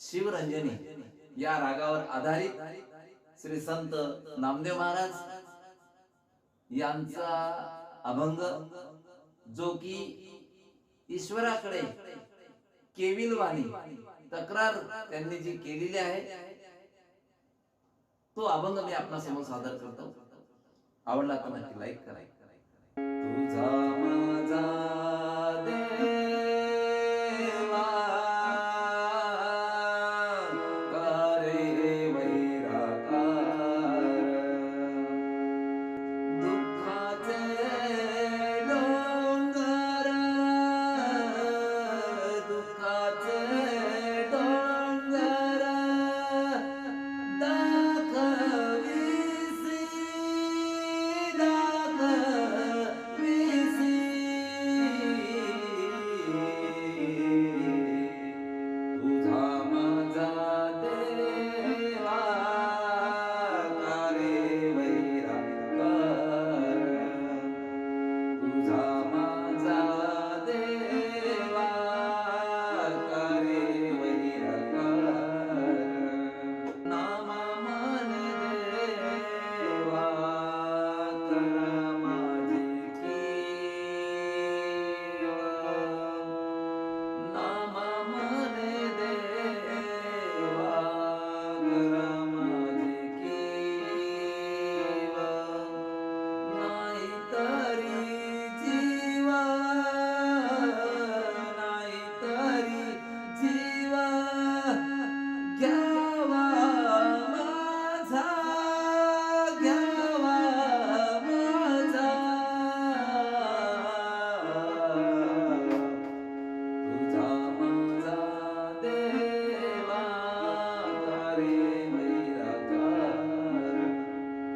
शिवरंजनी या रागावर आधारित श्री संत नामदेव महाराज यांचा अभंग, जो की ईश्वराकडे केविलवाणी तक्रार त्यांनी जी केलेली आहे, तो अभंग मी आपल्या समोर सादर करतो. आवडला तर नक्की लाईक करा. तुझा